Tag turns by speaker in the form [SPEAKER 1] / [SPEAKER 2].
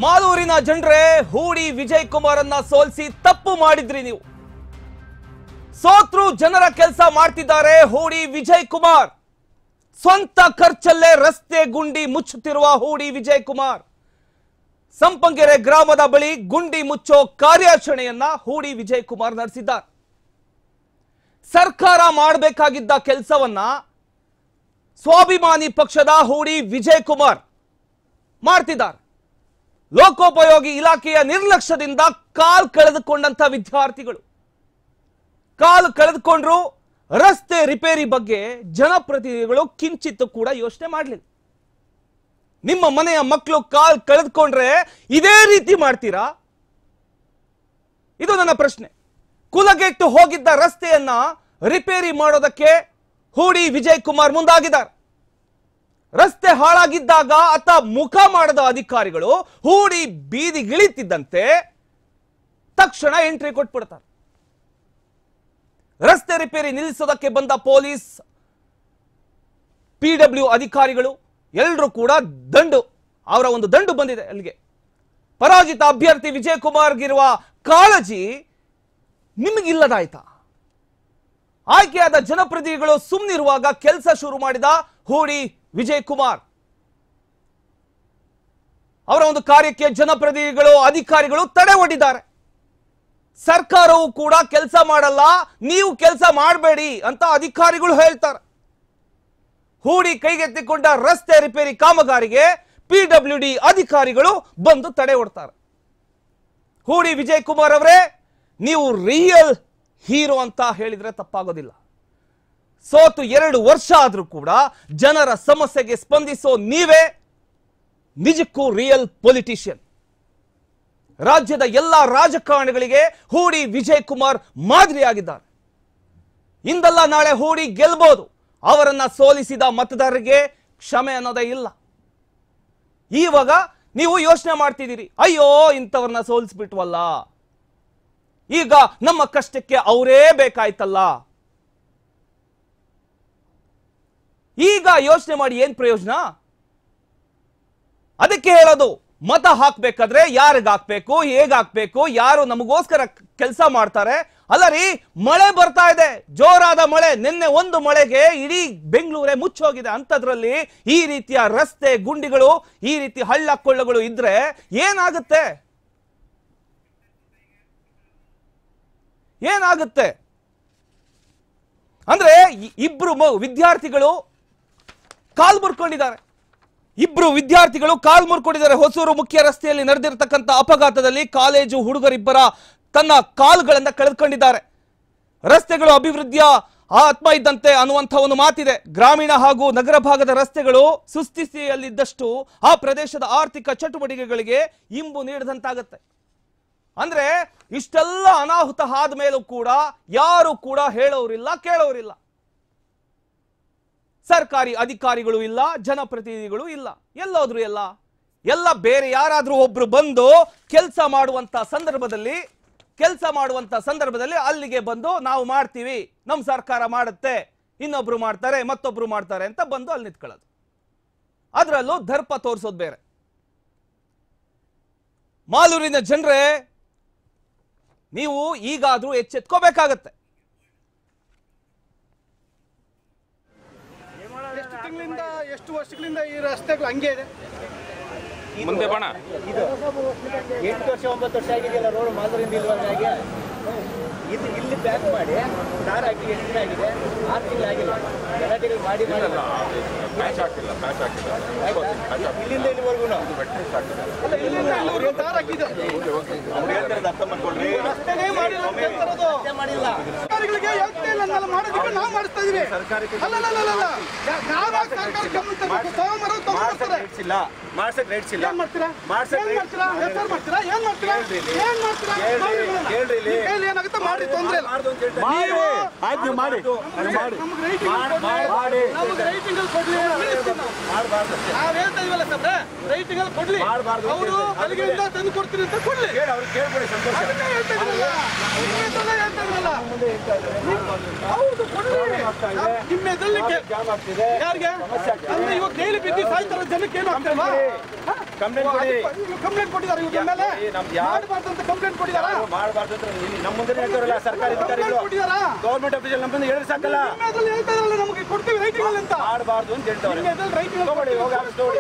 [SPEAKER 1] ಮಾಲೂರಿನ ಜನರೇ, ಹೂಡಿ ವಿಜಯ್ ಕುಮಾರ್ ಅನ್ನ ಸೋಲಿಸಿ ತಪ್ಪು ಮಾಡಿದ್ರಿ ನೀವು. ಸೋತ್ರು ಜನರ ಕೆಲಸ ಮಾಡ್ತಿದ್ದಾರೆ ಹೂಡಿ ವಿಜಯ್ ಕುಮಾರ್. ಸ್ವಂತ ಖರ್ಚಲ್ಲೇ ರಸ್ತೆ ಗುಂಡಿ ಮುಚ್ಚುತ್ತಿರುವ ಹೂಡಿ ವಿಜಯ್ ಕುಮಾರ್ ಸಂಪಂಗೆರೆ ಗ್ರಾಮದ ಬಳಿ ಗುಂಡಿ ಮುಚ್ಚೋ ಕಾರ್ಯಾಚರಣೆಯನ್ನ ಹೂಡಿ ವಿಜಯ್ ಕುಮಾರ್ ನಡೆಸಿದ್ದಾರೆ. ಸರ್ಕಾರ ಮಾಡಬೇಕಾಗಿದ್ದ ಕೆಲಸವನ್ನ ಸ್ವಾಭಿಮಾನಿ ಪಕ್ಷದ ಹೂಡಿ ವಿಜಯ್ ಕುಮಾರ್ ಮಾಡ್ತಿದ್ದಾರೆ. ಲೋಕೋಪಯೋಗಿ ಇಲಾಖೆಯ ನಿರ್ಲಕ್ಷ್ಯದಿಂದ ಕಾಲ್ ಕಳೆದುಕೊಂಡಂತ ವಿದ್ಯಾರ್ಥಿಗಳು ಕಾಲು ಕಳೆದುಕೊಂಡ್ರು. ರಸ್ತೆ ರಿಪೇರಿ ಬಗ್ಗೆ ಜನಪ್ರತಿನಿಧಿಗಳು ಕಿಂಚಿತ್ತು ಕೂಡ ಯೋಚನೆ ಮಾಡಲಿಲ್ಲ. ನಿಮ್ಮ ಮನೆಯ ಮಕ್ಕಳು ಕಾಲ್ ಕಳೆದುಕೊಂಡ್ರೆ ಇದೇ ರೀತಿ ಮಾಡ್ತೀರಾ? ಇದು ನನ್ನ ಪ್ರಶ್ನೆ. ಕುಲಗೆಟ್ಟು ಹೋಗಿದ್ದ ರಸ್ತೆಯನ್ನ ರಿಪೇರಿ ಮಾಡೋದಕ್ಕೆ ಹೂಡಿ ವಿಜಯ್ ಕುಮಾರ್ ಮುಂದಾಗಿದ್ದಾರೆ. ರಸ್ತೆ ಹಾಳಾಗಿದ್ದಾಗ ಅತ್ತ ಮುಖ ಮಾಡದ ಅಧಿಕಾರಿಗಳು ಹೂಡಿ ಬೀದಿಗಿಳಿತಿದ್ದಂತೆ ತಕ್ಷಣ ಎಂಟ್ರಿ ಕೊಟ್ಬಿಡ್ತಾರೆ. ರಸ್ತೆ ರಿಪೇರಿ ನಿಲ್ಲಿಸೋದಕ್ಕೆ ಬಂದ ಪೊಲೀಸ್, PW ಅಧಿಕಾರಿಗಳು ಎಲ್ಲರೂ ಕೂಡ ಅವರ ಒಂದು ದಂಡು ಬಂದಿದೆ. ಅಲ್ಲಿಗೆ ಪರಾಜಿತ ಅಭ್ಯರ್ಥಿ ವಿಜಯ್ ಕುಮಾರ್ಗಿರುವ ಕಾಳಜಿ ನಿಮಗಿಲ್ಲದಾಯ್ತಾ? ಆಯ್ಕೆಯಾದ ಜನಪ್ರತಿನಿಧಿಗಳು ಸುಮ್ಮನಿರುವಾಗ ಕೆಲಸ ಶುರು ಮಾಡಿದ ಹೂಡಿ ವಿಜಯ್ ಕುಮಾರ್ ಅವರ ಒಂದು ಕಾರ್ಯಕ್ಕೆ ಜನಪ್ರತಿನಿಧಿಗಳು, ಅಧಿಕಾರಿಗಳು ತಡೆ ಒಡ್ಡಿದ್ದಾರೆ. ಸರ್ಕಾರವು ಕೂಡ ಕೆಲಸ ಮಾಡಲ್ಲ, ನೀವು ಕೆಲಸ ಮಾಡಬೇಡಿ ಅಂತ ಅಧಿಕಾರಿಗಳು ಹೇಳ್ತಾರೆ. ಹೂಡಿ ಕೈಗೆತ್ತಿಕೊಂಡ ರಸ್ತೆ ರಿಪೇರಿ ಕಾಮಗಾರಿಗೆ PWD ಅಧಿಕಾರಿಗಳು ಬಂದು ತಡೆ ಒಡ್ತಾರೆ. ಹೂಡಿ ವಿಜಯ್ ಕುಮಾರ್ ಅವರೇ, ನೀವು ರಿಯಲ್ ಹೀರೋ ಅಂತ ಹೇಳಿದ್ರೆ ತಪ್ಪಾಗೋದಿಲ್ಲ. ಸೋತು 2 ವರ್ಷ ಆದ್ರೂ ಕೂಡ ಜನರ ಸಮಸ್ಯೆಗೆ ಸ್ಪಂದಿಸೋ ನೀವೇ ನಿಜಕ್ಕೂ ರಿಯಲ್ ಪೊಲಿಟಿಷಿಯನ್. ರಾಜ್ಯದ ಎಲ್ಲ ರಾಜಕಾರಣಿಗಳಿಗೆ ಹೂಡಿ ವಿಜಯ್ ಕುಮಾರ್ ಮಾದರಿಯಾಗಿದ್ದಾರೆ. ಇಂದಲ್ಲ ನಾಳೆ ಹೂಡಿ ಗೆಲ್ಬಹುದು. ಅವರನ್ನ ಸೋಲಿಸಿದ ಮತದಾರರಿಗೆ ಕ್ಷಮೆ ಅನ್ನೋದೇ ಇಲ್ಲ. ಇವಾಗ ನೀವು ಯೋಚನೆ ಮಾಡ್ತಿದ್ದೀರಿ, ಅಯ್ಯೋ ಇಂಥವ್ರನ್ನ ಸೋಲಿಸ್ಬಿಟ್ವಲ್ಲ, ಈಗ ನಮ್ಮ ಕಷ್ಟಕ್ಕೆ ಅವರೇ ಬೇಕಾಯ್ತಲ್ಲ. ಈಗ ಯೋಚನೆ ಮಾಡಿ ಏನ್ ಪ್ರಯೋಜನ? ಅದಕ್ಕೆ ಹೇಳೋದು, ಮತ ಹಾಕ್ಬೇಕಾದ್ರೆ ಯಾರಿಗೆ ಹಾಕ್ಬೇಕು, ಹೇಗೆ ಹಾಕ್ಬೇಕು, ಯಾರು ನಮಗೋಸ್ಕರ ಕೆಲಸ ಮಾಡ್ತಾರೆ. ಅಲ್ಲ ರೀ, ಮಳೆ ಬರ್ತಾ ಇದೆ, ಜೋರಾದ ಮಳೆ. ನಿನ್ನೆ ಒಂದು ಮಳೆಗೆ ಇಡೀ ಬೆಂಗಳೂರೇ ಮುಚ್ಚೋಗಿದೆ. ಅಂಥದ್ರಲ್ಲಿ ಈ ರೀತಿಯ ರಸ್ತೆ ಗುಂಡಿಗಳು, ಈ ರೀತಿ ಹಳ್ಳ ಕೊಳ್ಳಗಳು ಇದ್ರೆ ಏನಾಗುತ್ತೆ? ಅಂದ್ರೆ ಇಬ್ರು ವಿದ್ಯಾರ್ಥಿಗಳು ಕಾಲ್ ಮುರ್ಕೊಂಡಿದ್ದಾರೆ. ಹೊಸೂರು ಮುಖ್ಯ ರಸ್ತೆಯಲ್ಲಿ ನಡೆದಿರತಕ್ಕಂಥ ಅಪಘಾತದಲ್ಲಿ ಕಾಲೇಜು ಹುಡುಗರಿಬ್ಬರ ತನ್ನ ಕಾಲುಗಳನ್ನ ಕಳೆದುಕೊಂಡಿದ್ದಾರೆ. ರಸ್ತೆಗಳು ಅಭಿವೃದ್ಧಿಯ ಆತ್ಮ ಇದ್ದಂತೆ ಅನ್ನುವಂಥ ಒಂದು ಮಾತಿದೆ. ಗ್ರಾಮೀಣ ಹಾಗೂ ನಗರ ಭಾಗದ ರಸ್ತೆಗಳು ಸುಸ್ಥಿತಿಯಲ್ಲಿದ್ದಷ್ಟು ಆ ಪ್ರದೇಶದ ಆರ್ಥಿಕ ಚಟುವಟಿಕೆಗಳಿಗೆ ಇಂಬು ನೀಡಿದಂತಾಗತ್ತೆ. ಅಂದ್ರೆ ಇಷ್ಟೆಲ್ಲ ಅನಾಹುತ ಆದ ಮೇಲೂ ಕೂಡ ಯಾರು ಕೂಡ ಹೇಳೋರಿಲ್ಲ, ಕೇಳೋರಿಲ್ಲ. ಸರ್ಕಾರಿ ಅಧಿಕಾರಿಗಳು ಇಲ್ಲ, ಜನಪ್ರತಿನಿಧಿಗಳು ಇಲ್ಲ. ಎಲ್ಲೋದ್ರು ಎಲ್ಲ ಬೇರೆ ಯಾರಾದ್ರೂ ಒಬ್ರು ಬಂದು ಕೆಲಸ ಮಾಡುವಂತ ಸಂದರ್ಭದಲ್ಲಿ ಅಲ್ಲಿಗೆ ಬಂದು ನಾವು ಮಾಡ್ತೀವಿ, ನಮ್ಮ ಸರ್ಕಾರ ಮಾಡುತ್ತೆ, ಇನ್ನೊಬ್ರು ಮಾಡ್ತಾರೆ, ಮತ್ತೊಬ್ರು ಮಾಡ್ತಾರೆ ಅಂತ ಬಂದು ಅಲ್ಲಿ ನಿಂತ್ಕೊಳ್ಳೋದು. ಅದರಲ್ಲೂ ದರ್ಪ ತೋರಿಸೋದು ಬೇರೆ. ಮಾಲೂರಿನ ಜನರೇ, ನೀವು ಈಗಾದ್ರೂ ಎಚ್ಚೆತ್ಕೋಬೇಕಾಗತ್ತೆ.
[SPEAKER 2] ಎಷ್ಟು ವರ್ಷಗಳಿಂದ ಈ ರಸ್ತೆಗಳು ಹಂಗೆ ಇದೆ.
[SPEAKER 3] ಮುಂದೆ ಬಣ
[SPEAKER 4] 8 ವರ್ಷ 9 ವರ್ಷ ಆಗಿದೆಯಲ್ಲ ರೋಡ್ ಮಾಲೂರಿಂದ ಇಲ್ವಾಗೆ ಇದು ಇಲ್ಲಿ ಬ್ಯಾಕ್ ಮಾಡಿ ದಾರ ಹಾಕಿ ಎಷ್ಟು ದಿನ ಆಗಿದೆ? 6 ತಿಂಗಳಾಗಿಲ್ಲ. ಗಲಾಟೆಗಳು ಮಾಡಿ
[SPEAKER 3] ಮ್ಯಾಚ್ ಆಗ್ತಿಲ್ಲ.
[SPEAKER 4] ಇಲ್ಲಿಂದ ಇಲ್ಲಿವರೆಗೂ
[SPEAKER 2] ದಾರ ಹಾಕಿದೆ,
[SPEAKER 4] ಅರ್ಥ ಮಾಡ್ಕೊಂಡ್ರಿ.
[SPEAKER 2] ರಸ್ತೆನೇ ಮಾಡಿಲ್ಲ. ಸರ್ಕಾರಗಳಿಗೆ ಹೇಳ್ತಾ ಇಲ್ಲ, ಮಾಡೋದಕ್ಕೆ ನಾವು ಮಾಡಿಸ್ತಾ ಇದೀವಿ.
[SPEAKER 4] ಮಾಡ್ಸಕ್ ರೇಟ್ಸ್ ಇಲ್ಲ.
[SPEAKER 2] ಏನಾಗುತ್ತೆ ಮಾಡಿ, ತೊಂದ್ರೆ ಇಲ್ಲ.
[SPEAKER 4] ಮಾಡಿ.
[SPEAKER 2] ನಮ್ಗೆ ರೈಟಿಂಗ್ ಕೊಡ್ಲಿ,
[SPEAKER 4] ಮಾಡಬಾರ್ದು.
[SPEAKER 2] ನಾವ್ ಹೇಳ್ತಾ ಇದೀವಲ್ಲ ಸಾಬ್ರೆ, ರೈಟಿಂಗ್ ಅಲ್ಲಿ ಕೊಡ್ಲಿ. ಅವರು ಬೆಳಗ್ಗೆಯಿಂದ ತಂದು ಕೊಡ್ತೀನಿ ಅಂತ ಕೊಡ್ಲಿ.
[SPEAKER 4] ಅವ್ರಿಗೆ ಕೇಳ್ಬಿಡಿ, ಸಂತೋಷ.
[SPEAKER 2] ಅದನ್ನೇ ಹೇಳ್ತಾ ಇದೀವಲ್ಲ, ಹೌದು ಕೊಡ್ಲಿ. ನಿಮ್ಮ ಎದುರಲ್ಲಿ
[SPEAKER 4] ಜಾಮ್ ಆಗ್ತಿದೆ.
[SPEAKER 2] ಯಾರಿಗೆ ಅಂದ್ರೆ ಇವಾಗ ಡೈಲಿ ಬಿದ್ದು ಸಾಯ್ತಾರ ಜನಕ್ಕೆ ಏನು ಆಗ್ತಲ್ವಾ?
[SPEAKER 4] ಕಂಪ್ಲೇಂಟ್ ಕೊಡಿ.
[SPEAKER 2] ಕಂಪ್ಲೇಂಟ್ ಕೊಟ್ಟಿದ್ದಾರೆ ಇವ್ರ ಮೇಲೆ. ಮಾಡಬಾರ್ದು ಅಂತ ಕಂಪ್ಲೇಂಟ್ ಕೊಟ್ಟಿದ್ದಾರಾ?
[SPEAKER 4] ಮಾಡಬಾರ್ದು ಅಂತ ನಮ್ಮ ಮುಂದೆ ಹೇಳ್ತಾರಲ್ಲ ಸರ್ಕಾರಿ ಅಧಿಕಾರಿಗಳು, ಗೌರ್ಮೆಂಟ್ ಆಫೀಸಲ್ಲಿ ನಮ್ಮ ಮುಂದೆ ಹೇಳಿದ್ರೆ ಸಾಕಲ್ಲ.
[SPEAKER 2] ಹೇಳ್ತಾ ಇದ್ರಲ್ಲ ನಮಗೆ ಕೊಡ್ತೀವಿ ರೈಟಿಂಗ್ ಅಲ್ಲಿ ಅಂತ.
[SPEAKER 4] ಮಾಡಬಾರ್ದು ಅಂತ ಹೇಳ್ತಾರೆ.
[SPEAKER 2] ರೈಟಿಂಗ್
[SPEAKER 4] ತಗೊಳ್ಳಿ, ಹೋಗಿ ಆಫೀಸ್ ತಗೊಳ್ಳಿ.